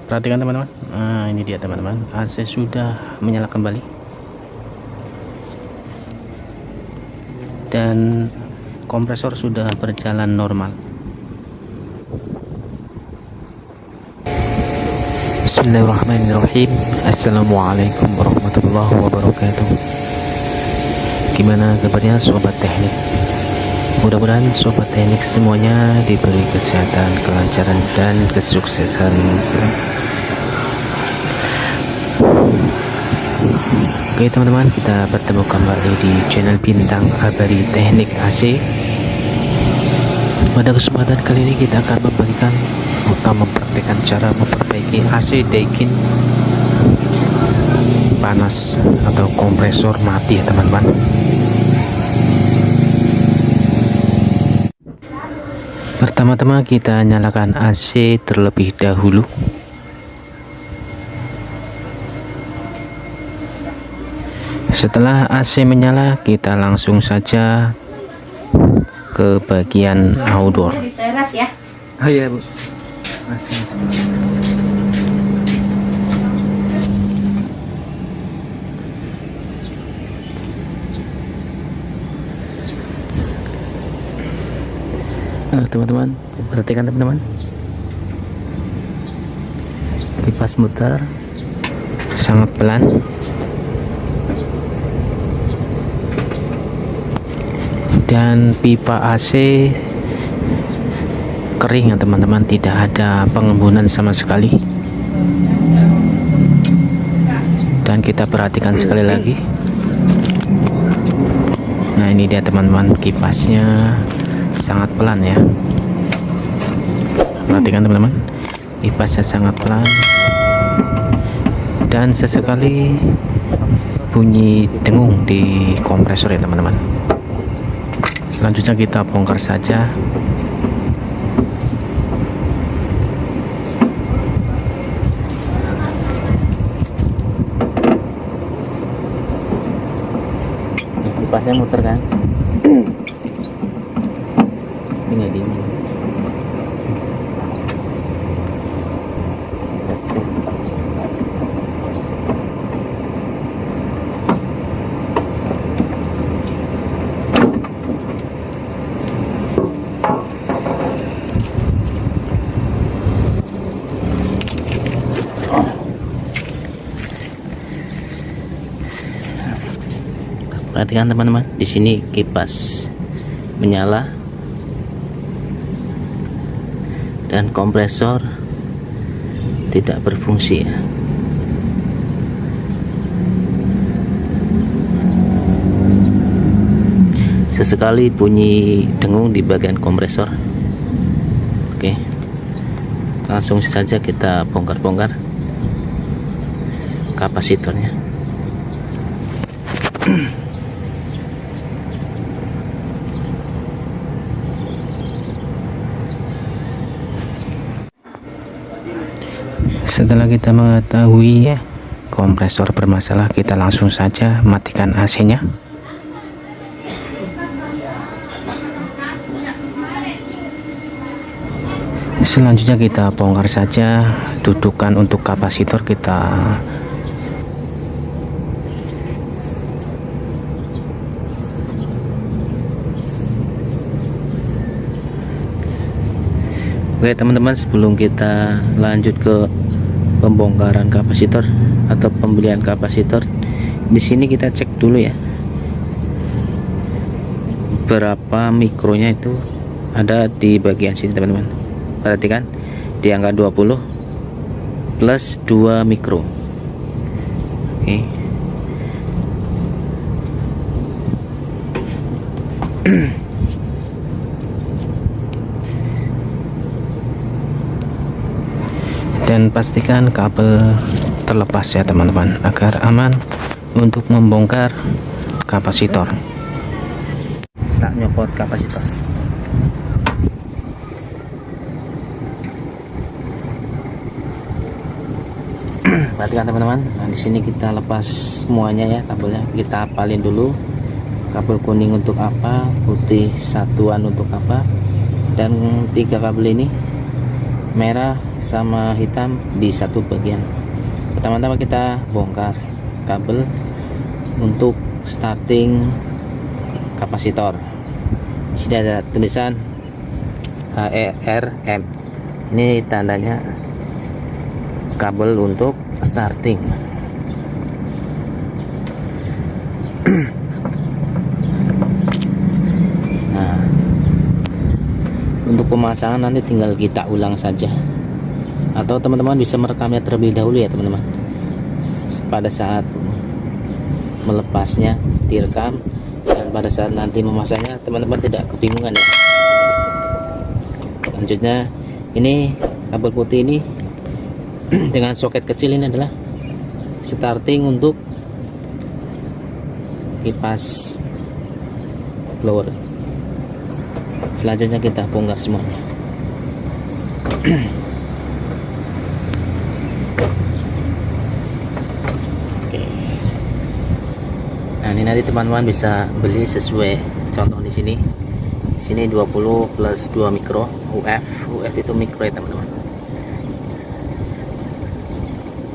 Perhatikan teman-teman, nah ini dia teman-teman, AC sudah menyala kembali dan kompresor sudah berjalan normal. Bismillahirrahmanirrahim. Assalamualaikum warahmatullahi wabarakatuh. Gimana kabarnya sobat teknik? Mudah-mudahan sobat teknik semuanya diberi kesehatan, kelancaran, dan kesuksesan. Oke teman-teman, kita bertemu kembali di channel Bintang Abadi Teknik AC. Pada kesempatan kali ini kita akan memberikan atau mempraktikkan cara memperbaiki AC Daikin panas atau kompresor mati ya teman-teman. Pertama-tama kita nyalakan AC terlebih dahulu. Setelah AC menyala, kita langsung saja ke bagian outdoor. Di teras ya. Oh iya Bu. Masih. Teman-teman, perhatikan teman-teman, kipas muter sangat pelan dan pipa AC kering ya teman-teman, tidak ada pengembunan sama sekali. Dan kita perhatikan sekali lagi, nah ini dia teman-teman, kipasnya sangat pelan ya. Perhatikan teman-teman, kipasnya sangat pelan dan sesekali bunyi dengung di kompresor ya teman-teman. Selanjutnya kita bongkar saja. Kipasnya muter kan? Ini dingin. Perhatikan teman-teman, di sini kipas menyala dan kompresor tidak berfungsi ya. Sesekali bunyi dengung di bagian kompresor. Oke, langsung saja kita bongkar-bongkar kapasitornya. Setelah kita mengetahui ya kompresor bermasalah, kita langsung saja matikan AC-nya. Selanjutnya kita bongkar saja dudukan untuk kapasitor. Kita oke teman-teman, sebelum kita lanjut ke pembongkaran kapasitor atau pembelian kapasitor, di sini kita cek dulu ya berapa mikronya. Itu ada di bagian sini teman-teman. Perhatikan di angka 20 plus 2 mikro. Oke. Dan pastikan kabel terlepas ya teman-teman, agar aman untuk membongkar kapasitor. Tak nyopot kapasitor. Perhatikan teman-teman, nah di sini kita lepas semuanya ya kabelnya. Kita apalin dulu kabel kuning untuk apa, putih satuan untuk apa, dan 3 kabel ini merah sama hitam di satu bagian. Pertama-tama kita bongkar kabel untuk starting kapasitor. Di sini ada tulisan HERM. Ini tandanya kabel untuk starting. Nah, untuk pemasangan nanti tinggal kita ulang saja, atau teman-teman bisa merekamnya terlebih dahulu ya teman-teman. Pada saat melepasnya direkam, dan pada saat nanti memasangnya teman-teman tidak kebingungan ya. Selanjutnya ini kabel putih ini dengan soket kecil ini adalah starting untuk kipas blower. Selanjutnya kita bongkar semuanya. Oke. Nah, ini nanti teman-teman bisa beli sesuai contoh di sini. Di sini 20 plus 2 mikro UF. UF itu mikro ya teman-teman.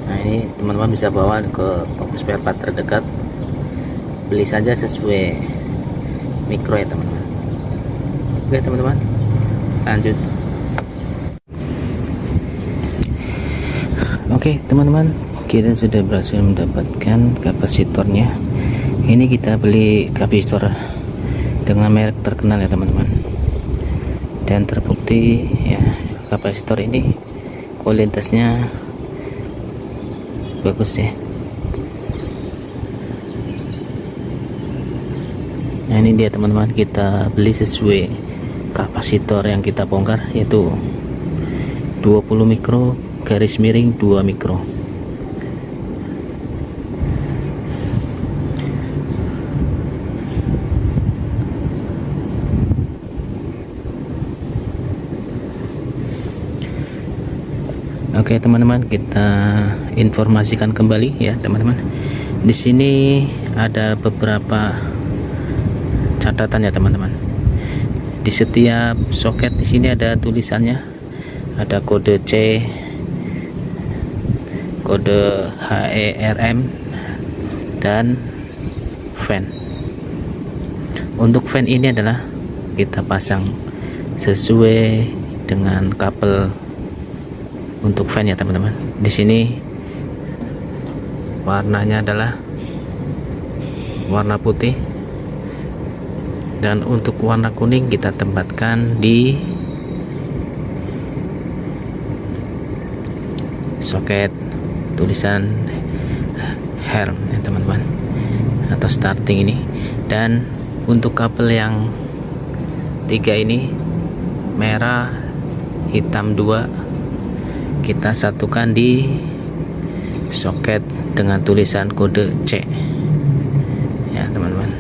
Nah, ini teman-teman bisa bawa ke toko spare part terdekat, beli saja sesuai mikro ya teman-teman. Oke teman-teman, lanjut. Oke teman-teman, kita sudah berhasil mendapatkan kapasitornya. Ini kita beli kapasitor dengan merek terkenal ya teman-teman, dan terbukti ya kapasitor ini kualitasnya bagus ya. Nah, ini dia teman-teman, kita beli sesuai kapasitor yang kita bongkar, yaitu 20 mikro garis miring 2 mikro. Oke teman-teman, kita informasikan kembali ya teman-teman. Di sini ada beberapa catatan ya teman-teman. Di setiap soket di sini ada tulisannya, ada kode C, kode HERM, dan fan. Untuk fan ini adalah kita pasang sesuai dengan kabel untuk fan ya teman-teman. Di sini warnanya adalah warna putih, dan untuk warna kuning kita tempatkan di soket tulisan HERM ya teman-teman, atau starting ini. Dan untuk kabel yang 3 ini, merah hitam 2, kita satukan di soket dengan tulisan kode C ya teman-teman.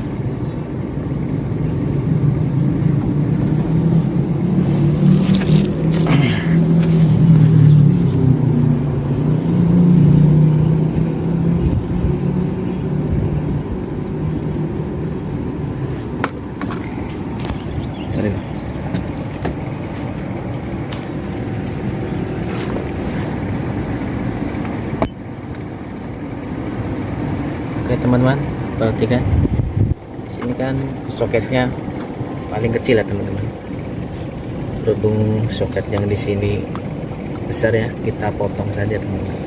Sorry. Oke teman-teman, perhatikan di sini kan soketnya paling kecil ya teman-teman. Berhubung soket yang di sini besar ya, kita potong saja teman-teman.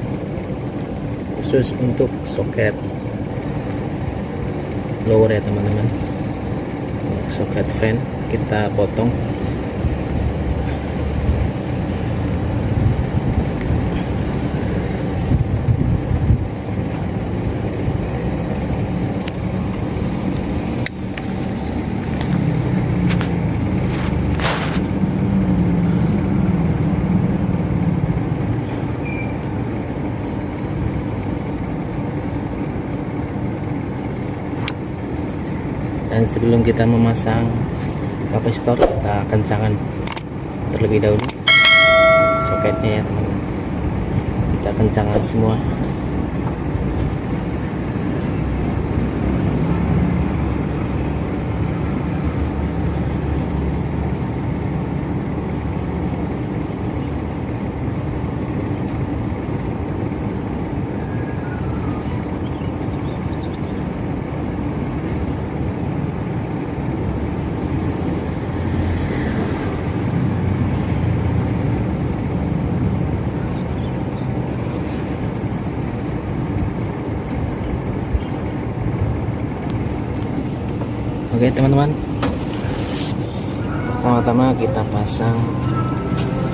Khusus untuk soket lower ya teman-teman. Untuk soket fan kita potong. Dan sebelum kita memasang kapasitor, kita kencangkan terlebih dahulu soketnya ya teman-teman. Kita kencangkan semua. Oke teman-teman, pertama-tama kita pasang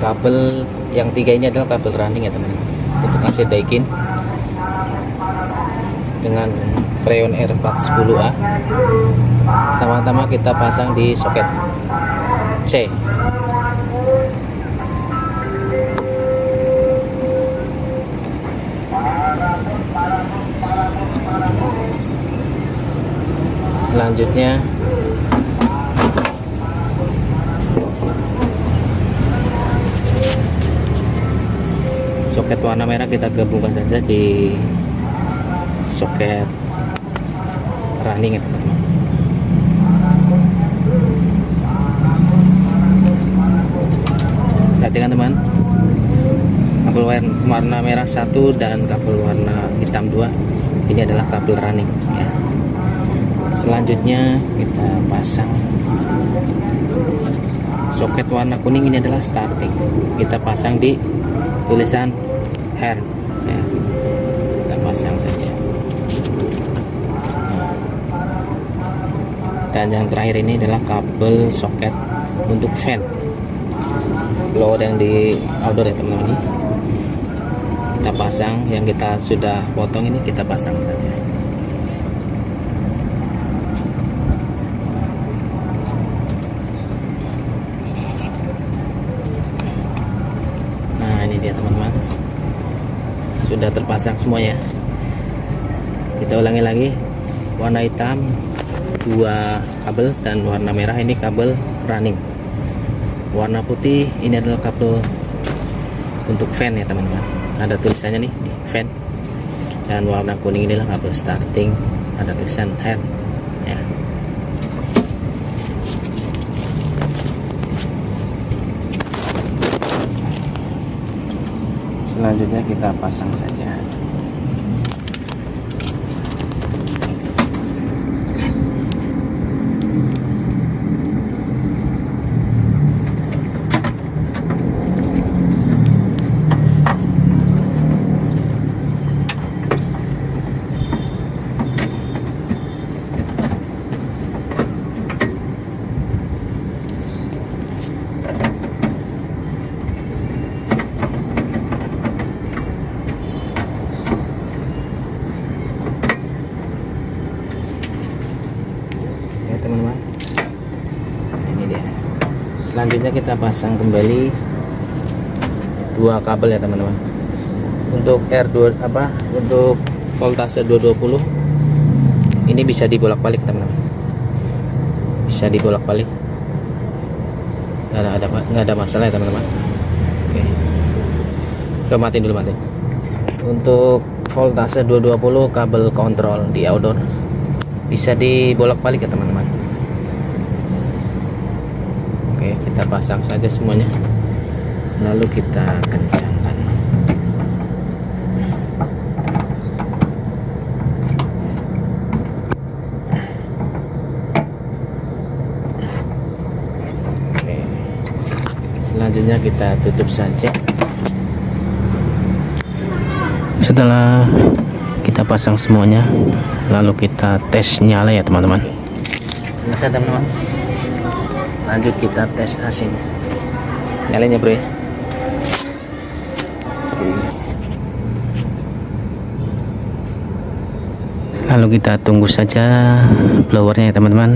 kabel yang 3 ini adalah kabel running ya teman-teman, untuk AC Daikin dengan Freon R410A. Pertama-tama kita pasang di soket C. Selanjutnya soket warna merah kita gabungkan saja di soket running ya teman-teman. Perhatikan teman, kabel warna merah 1 dan kabel warna hitam 2 ini adalah kabel running ya. Selanjutnya kita pasang soket warna kuning, ini adalah starting. Kita pasang di tulisan hair ya. Kita pasang saja. Dan yang terakhir ini adalah kabel soket untuk fan blower yang di outdoor ya teman-teman. Kita pasang, yang kita sudah potong ini kita pasang saja. Nah ini dia teman-teman, sudah terpasang semuanya. Kita ulangi lagi, warna hitam 2 kabel dan warna merah ini kabel running. Warna putih ini adalah kabel untuk fan ya teman-teman, ada tulisannya nih di fan. Dan warna kuning inilah kabel starting, ada tulisan hair ya. Selanjutnya kita pasang saja. Teman-teman, ini dia. Selanjutnya kita pasang kembali 2 kabel ya teman-teman. Untuk R2 untuk voltase 220 ini bisa dibolak-balik teman-teman, bisa dibolak-balik, nggak ada masalah ya teman-teman. Oke, coba matiin dulu, matiin. Untuk voltase 220 kabel kontrol di outdoor bisa dibolak-balik ya teman-teman. Oke, kita pasang saja semuanya, lalu kita kencangkan. Oke, selanjutnya kita tutup saja. Setelah kita pasang semuanya, lalu kita tes nyala ya teman-teman. Selesai teman-teman, lanjut kita tes AC nya. Nyalain ya bro ya. Lalu kita tunggu saja blowernya ya teman-teman.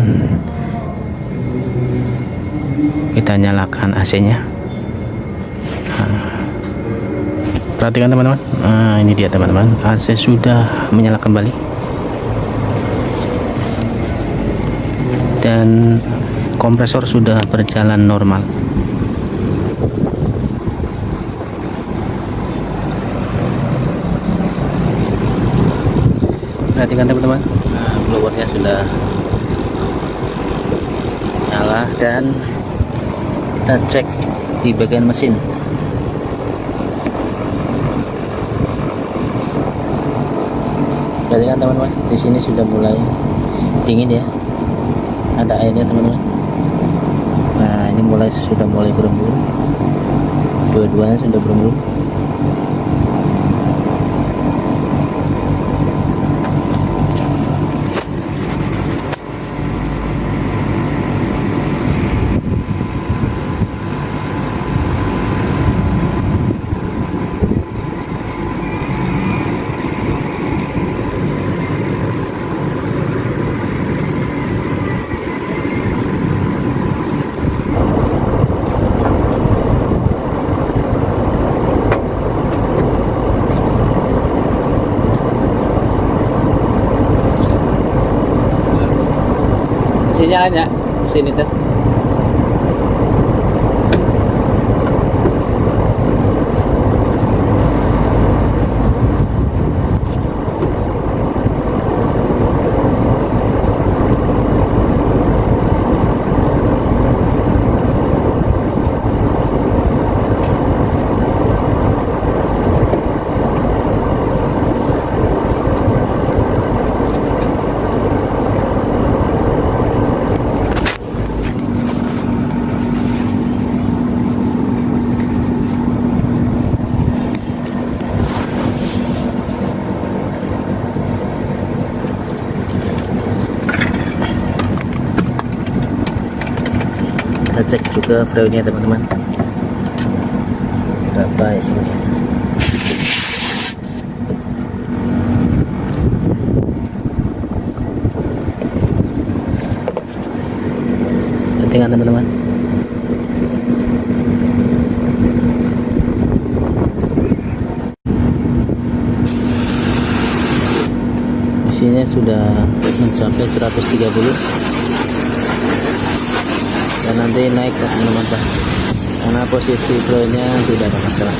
Kita nyalakan AC nya. Perhatikan teman-teman, nah ini dia teman-teman, AC sudah menyala kembali dan kompresor sudah berjalan normal. Perhatikan teman-teman, nah, blowernya sudah nyala dan kita cek di bagian mesin. Perhatikan teman-teman, di sini sudah mulai dingin ya, ada airnya teman-teman. Nah ini sudah mulai berembun, dua-duanya sudah berembun. nyalanya sini tuh. Kita cek juga freonnya teman-teman, berapa isinya. Pentingan teman-teman. Isinya sudah mencapai 130 dan nanti naik teman-teman, karena posisi freonnya tidak ada masalah.